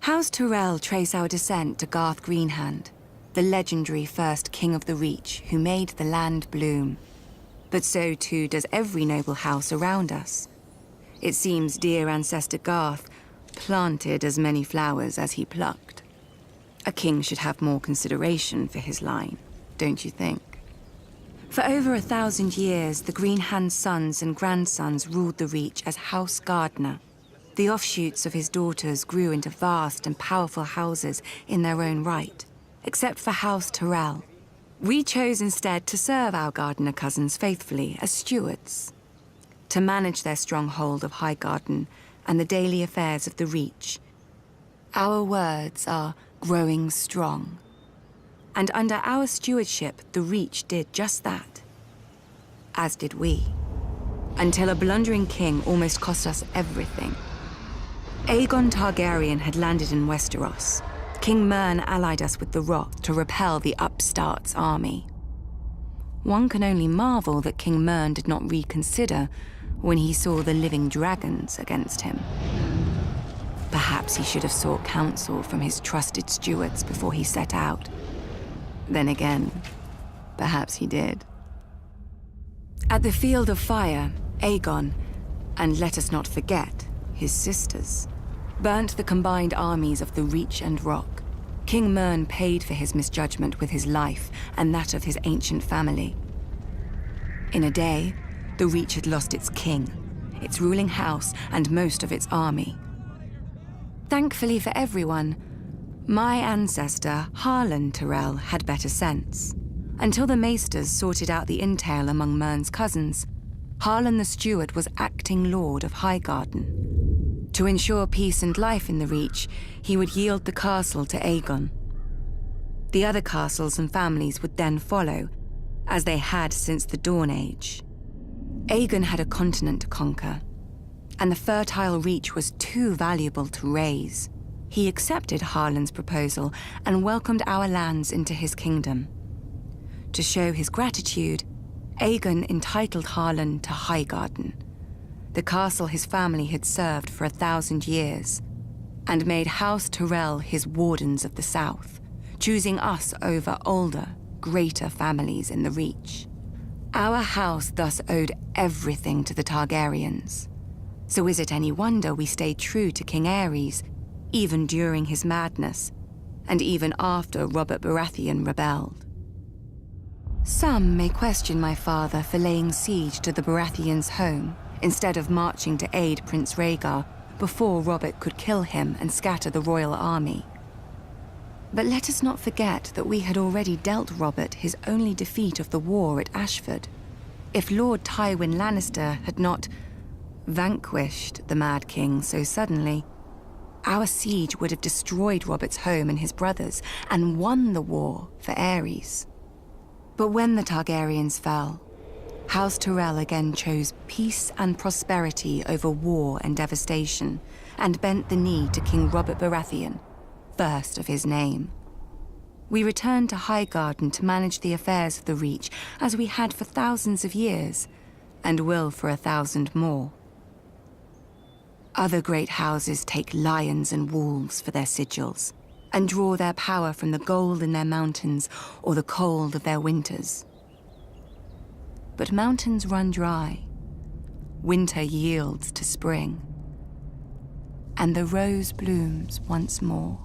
House Tyrell trace our descent to Garth Greenhand, the legendary first king of the Reach who made the land bloom. But so too does every noble house around us. It seems dear ancestor Garth planted as many flowers as he plucked. A king should have more consideration for his line, don't you think? For over 1,000 years, the Greenhand sons and grandsons ruled the Reach as House Gardener. The offshoots of his daughters grew into vast and powerful houses in their own right, except for House Tyrell. We chose instead to serve our Gardener cousins faithfully as stewards, to manage their stronghold of Highgarden and the daily affairs of the Reach. Our words are growing strong. And under our stewardship, the Reach did just that. As did we. Until a blundering king almost cost us everything. Aegon Targaryen had landed in Westeros. King Mern allied us with the Rock to repel the upstart's army. One can only marvel that King Mern did not reconsider when he saw the living dragons against him. Perhaps he should have sought counsel from his trusted stewards before he set out. Then again, perhaps he did. At the Field of Fire, Aegon, and let us not forget, his sisters, burnt the combined armies of the Reach and Rock. King Mern paid for his misjudgment with his life and that of his ancient family. In a day, the Reach had lost its king, its ruling house, and most of its army. Thankfully for everyone, my ancestor, Harlan Tyrell, had better sense. Until the Maesters sorted out the entail among Mern's cousins, Harlan the Steward was acting Lord of Highgarden. To ensure peace and life in the Reach, he would yield the castle to Aegon. The other castles and families would then follow, as they had since the Dawn Age. Aegon had a continent to conquer, and the fertile Reach was too valuable to raze. He accepted Harlan's proposal and welcomed our lands into his kingdom. To show his gratitude, Aegon entitled Harlan to Highgarden, the castle his family had served for 1,000 years, and made House Tyrell his wardens of the south, choosing us over older, greater families in the Reach. Our house thus owed everything to the Targaryens. So is it any wonder we stayed true to King Aerys, even during his madness, and even after Robert Baratheon rebelled? Some may question my father for laying siege to the Baratheons' home, instead of marching to aid Prince Rhaegar before Robert could kill him and scatter the royal army. But let us not forget that we had already dealt Robert his only defeat of the war at Ashford. If Lord Tywin Lannister had not vanquished the Mad King so suddenly, our siege would have destroyed Robert's home and his brothers and won the war for Aerys. But when the Targaryens fell, House Tyrell again chose peace and prosperity over war and devastation, and bent the knee to King Robert Baratheon, first of his name. We returned to Highgarden to manage the affairs of the Reach, as we had for thousands of years, and will for 1,000 more. Other great houses take lions and wolves for their sigils, and draw their power from the gold in their mountains or the cold of their winters. But mountains run dry, winter yields to spring, and the rose blooms once more.